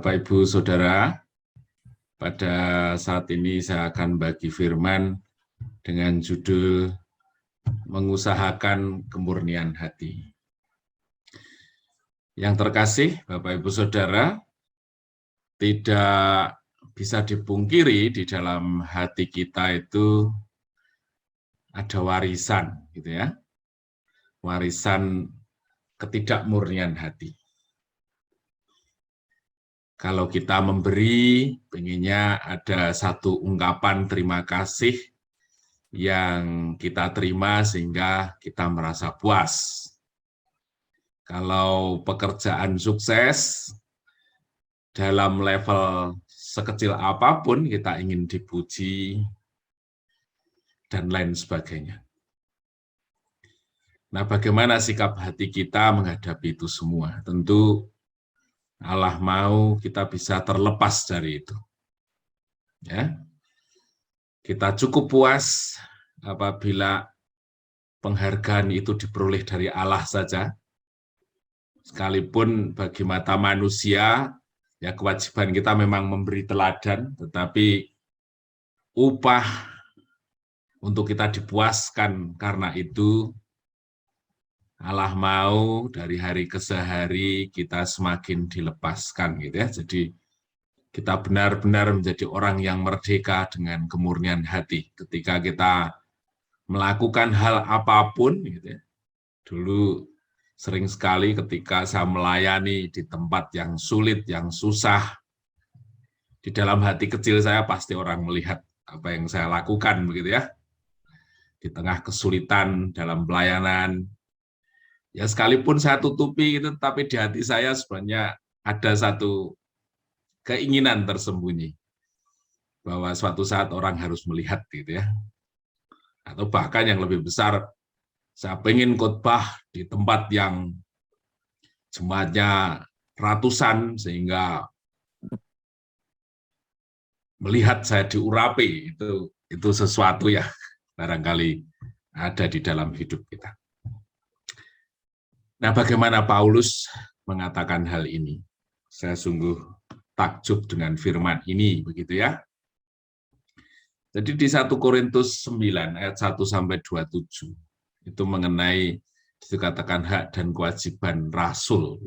Bapak, Ibu, Saudara, pada saat ini saya akan bagi firman dengan judul Mengusahakan Kemurnian Hati. Yang terkasih, Bapak, Ibu, Saudara, tidak bisa dipungkiri di dalam hati kita itu ada warisan, gitu ya, warisan ketidakmurnian hati. Kalau kita memberi, pengennya ada satu ungkapan terima kasih yang kita terima sehingga kita merasa puas. Kalau pekerjaan sukses, dalam level sekecil apapun kita ingin dipuji, dan lain sebagainya. Nah, bagaimana sikap hati kita menghadapi itu semua? Tentu Allah mau kita bisa terlepas dari itu. Ya, kita cukup puas apabila penghargaan itu diperoleh dari Allah saja. Sekalipun bagi mata manusia, ya kewajiban kita memang memberi teladan, tetapi upah untuk kita dipuaskan karena itu, Allah mau dari hari ke hari kita semakin dilepaskan, gitu ya. Jadi kita benar-benar menjadi orang yang merdeka dengan kemurnian hati. Ketika kita melakukan hal apapun, gitu ya. Dulu sering sekali ketika saya melayani di tempat yang sulit, yang susah, di dalam hati kecil saya pasti orang melihat apa yang saya lakukan, begitu ya. Di tengah kesulitan dalam pelayanan, ya sekalipun saya tutupi itu, tapi di hati saya sebenarnya ada satu keinginan tersembunyi bahwa suatu saat orang harus melihat, gitu ya. Atau bahkan yang lebih besar, saya pengen khotbah di tempat yang jemaatnya ratusan sehingga melihat saya diurapi, itu sesuatu ya barangkali ada di dalam hidup kita. Nah, bagaimana Paulus mengatakan hal ini? Saya sungguh takjub dengan firman ini, begitu ya. Jadi di 1 Korintus 9 ayat 1 sampai 27 itu mengenai dikatakan hak dan kewajiban rasul.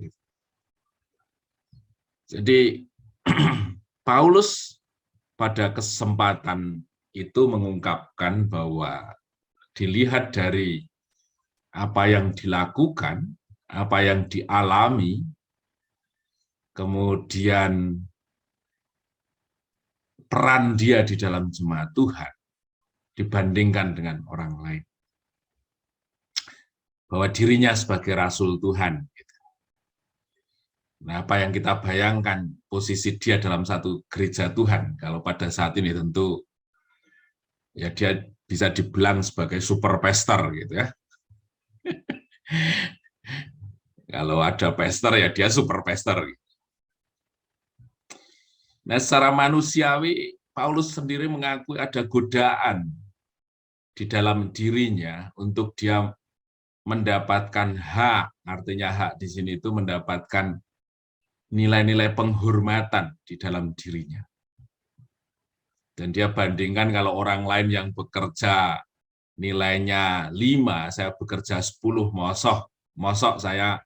Jadi Paulus pada kesempatan itu mengungkapkan bahwa dilihat dari apa yang dilakukan, apa yang dialami, kemudian peran dia di dalam jemaat Tuhan dibandingkan dengan orang lain. Bahwa dirinya sebagai rasul Tuhan. Nah, apa yang kita bayangkan posisi dia dalam satu gereja Tuhan, kalau pada saat ini tentu ya dia bisa dibilang sebagai super pastor, gitu ya. Kalau ada pastor ya dia super pastor. Nah, secara manusiawi Paulus sendiri mengakui ada godaan di dalam dirinya untuk dia mendapatkan hak, artinya hak di sini itu mendapatkan nilai-nilai penghormatan di dalam dirinya. Dan dia bandingkan kalau orang lain yang bekerja nilainya 5, saya bekerja 10, mosok saya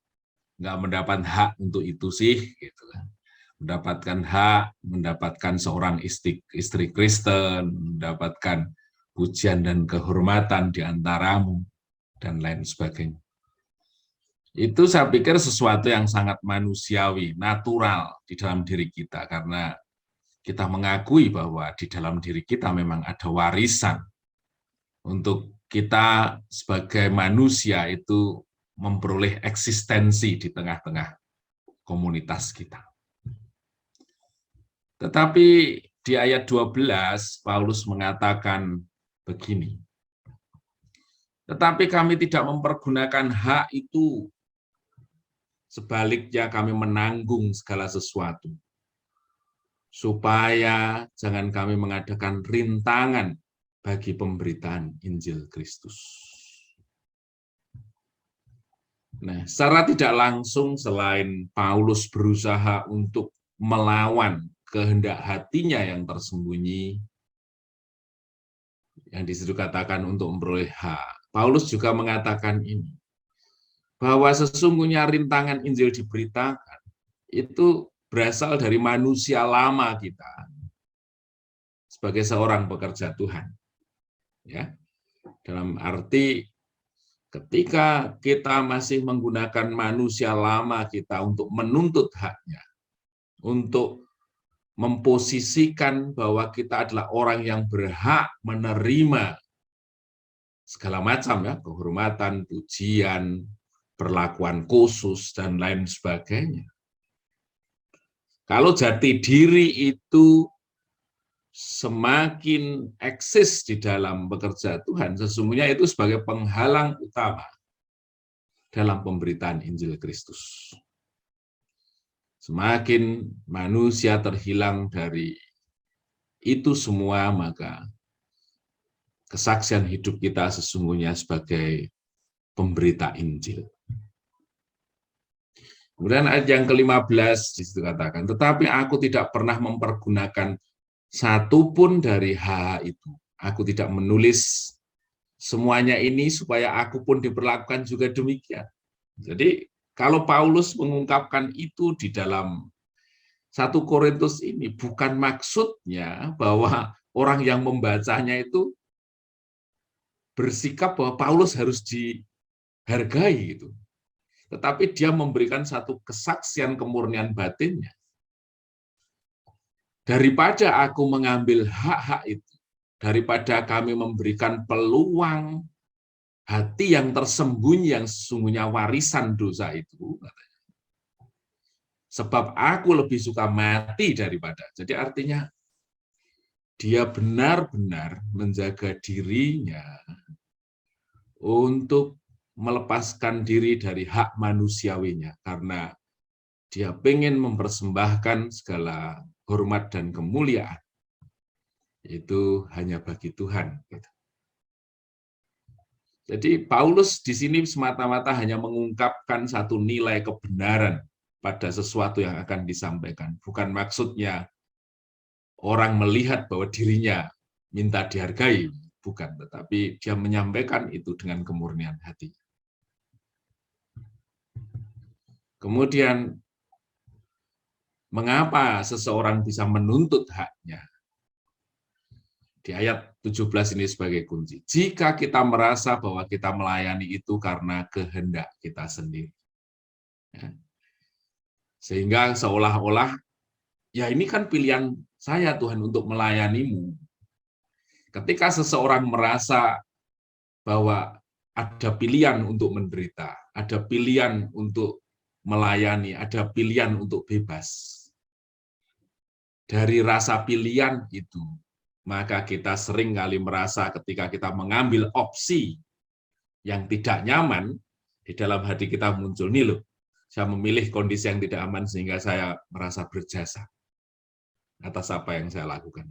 nggak mendapat hak untuk itu sih, gitu kan. Mendapatkan hak, mendapatkan seorang istri Kristen, mendapatkan pujian dan kehormatan di antaramu, dan lain sebagainya. Itu saya pikir sesuatu yang sangat manusiawi, natural di dalam diri kita, karena kita mengakui bahwa di dalam diri kita memang ada warisan untuk kita sebagai manusia itu memperoleh eksistensi di tengah-tengah komunitas kita. Tetapi di ayat 12, Paulus mengatakan begini, tetapi kami tidak mempergunakan hak itu, sebaliknya kami menanggung segala sesuatu, supaya jangan kami mengadakan rintangan bagi pemberitaan Injil Kristus. Nah, secara tidak langsung selain Paulus berusaha untuk melawan kehendak hatinya yang tersembunyi, yang disitu katakan untuk memperoleh hak. Paulus juga mengatakan ini, bahwa sesungguhnya rintangan Injil diberitakan itu berasal dari manusia lama kita sebagai seorang pekerja Tuhan. Ya, dalam arti ketika kita masih menggunakan manusia lama kita untuk menuntut haknya, untuk memposisikan bahwa kita adalah orang yang berhak menerima segala macam ya, kehormatan, pujian, perlakuan khusus, dan lain sebagainya. Kalau jati diri itu semakin eksis di dalam bekerja Tuhan, sesungguhnya itu sebagai penghalang utama dalam pemberitaan Injil Kristus. Semakin manusia terhilang dari itu semua, maka kesaksian hidup kita sesungguhnya sebagai pemberita Injil. Kemudian ayat yang ke-15 disitu katakan, tetapi aku tidak pernah mempergunakan satupun dari hak itu. Aku tidak menulis semuanya ini supaya aku pun diperlakukan juga demikian. Jadi kalau Paulus mengungkapkan itu di dalam 1 Korintus ini, bukan maksudnya bahwa orang yang membacanya itu bersikap bahwa Paulus harus dihargai gitu. Tetapi dia memberikan satu kesaksian kemurnian batinnya. Daripada aku mengambil hak-hak itu, daripada kami memberikan peluang hati yang tersembunyi yang sesungguhnya warisan dosa itu, sebab aku lebih suka mati daripada. Jadi artinya dia benar-benar menjaga dirinya untuk melepaskan diri dari hak manusiawinya, karena dia ingin mempersembahkan segala hormat dan kemuliaan itu hanya bagi Tuhan. Jadi Paulus di sini semata-mata hanya mengungkapkan satu nilai kebenaran pada sesuatu yang akan disampaikan. Bukan maksudnya orang melihat bahwa dirinya minta dihargai, bukan, tetapi dia menyampaikan itu dengan kemurnian hati. Kemudian, mengapa seseorang bisa menuntut haknya? Di ayat 17 ini sebagai kunci. Jika kita merasa bahwa kita melayani itu karena kehendak kita sendiri. Ya. Sehingga seolah-olah, ya ini kan pilihan saya Tuhan untuk melayanimu. Ketika seseorang merasa bahwa ada pilihan untuk menderita, ada pilihan untuk melayani, ada pilihan untuk bebas. Dari rasa pilihan itu, maka kita sering kali merasa ketika kita mengambil opsi yang tidak nyaman, di dalam hati kita muncul, nih loh, saya memilih kondisi yang tidak aman sehingga saya merasa berjasa atas apa yang saya lakukan.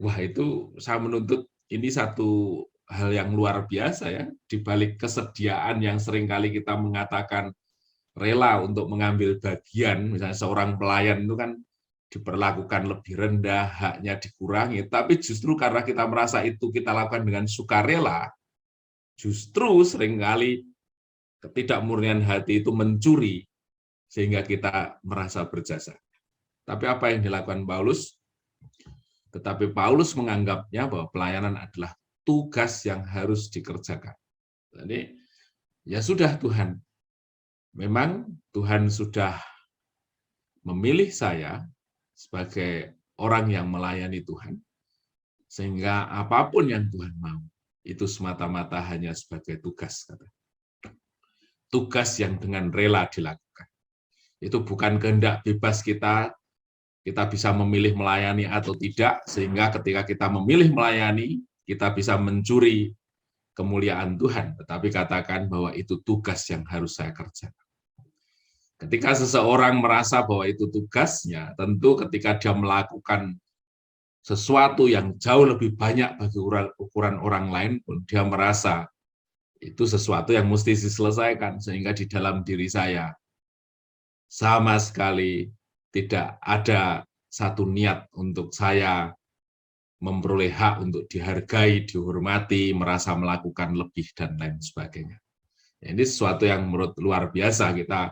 Wah, itu saya menuntut ini satu hal yang luar biasa ya, di balik kesediaan yang seringkali kita mengatakan rela untuk mengambil bagian, misalnya seorang pelayan itu kan diperlakukan lebih rendah, haknya dikurangi, tapi justru karena kita merasa itu kita lakukan dengan sukarela, justru seringkali ketidakmurnian hati itu mencuri, sehingga kita merasa berjasa. Tapi apa yang dilakukan Paulus? Tetapi Paulus menganggapnya bahwa pelayanan adalah tugas yang harus dikerjakan. Jadi, ya sudah Tuhan, memang Tuhan sudah memilih saya sebagai orang yang melayani Tuhan, sehingga apapun yang Tuhan mau, itu semata-mata hanya sebagai tugas. Tugas yang dengan rela dilakukan. Itu bukan kehendak bebas kita bisa memilih melayani atau tidak, sehingga ketika kita memilih melayani, kita bisa mencuri kemuliaan Tuhan, tetapi katakan bahwa itu tugas yang harus saya kerjakan. Ketika seseorang merasa bahwa itu tugasnya, tentu ketika dia melakukan sesuatu yang jauh lebih banyak bagi ukuran orang lain pun, dia merasa itu sesuatu yang mesti diselesaikan, sehingga di dalam diri saya sama sekali tidak ada satu niat untuk saya memperoleh hak untuk dihargai, dihormati, merasa melakukan lebih, dan lain sebagainya. Ini sesuatu yang menurut luar biasa, kita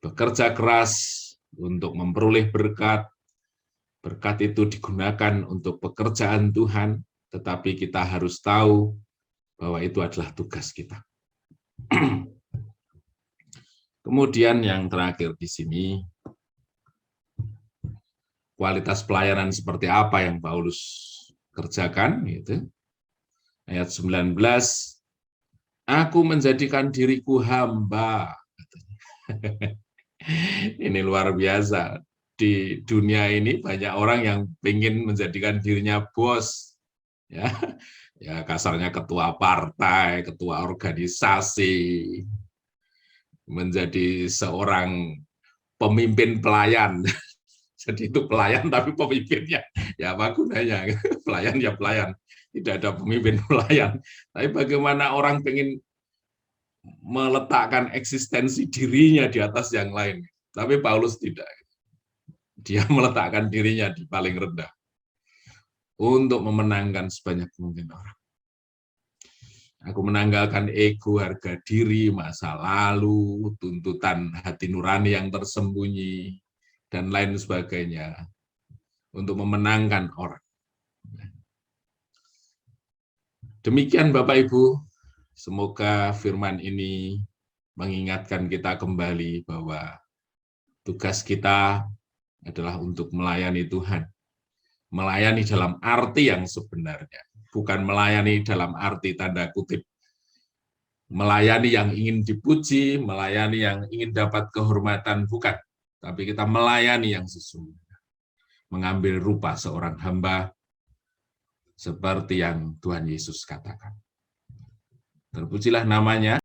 bekerja keras untuk memperoleh berkat, berkat itu digunakan untuk pekerjaan Tuhan, tetapi kita harus tahu bahwa itu adalah tugas kita. Kemudian yang terakhir di sini, kualitas pelayanan seperti apa yang Paulus kerjakan, gitu. Ayat 19, aku menjadikan diriku hamba. Ini luar biasa. Di dunia ini banyak orang yang ingin menjadikan dirinya bos. Ya, kasarnya ketua partai, ketua organisasi, menjadi seorang pemimpin pelayan. Jadi itu pelayan tapi pemimpinnya. Ya apa gunanya? Pelayan ya pelayan. Tidak ada pemimpin pelayan. Tapi bagaimana orang ingin meletakkan eksistensi dirinya di atas yang lain. Tapi Paulus tidak. Dia meletakkan dirinya di paling rendah untuk memenangkan sebanyak mungkin orang. Aku menanggalkan ego, harga diri, masa lalu, tuntutan hati nurani yang tersembunyi, dan lain sebagainya, untuk memenangkan orang. Demikian Bapak Ibu, semoga firman ini mengingatkan kita kembali bahwa tugas kita adalah untuk melayani Tuhan. Melayani dalam arti yang sebenarnya. Bukan melayani dalam arti tanda kutip. Melayani yang ingin dipuji, melayani yang ingin dapat kehormatan, bukan. Tapi kita melayani yang sesungguhnya. Mengambil rupa seorang hamba seperti yang Tuhan Yesus katakan. Terpujilah namanya.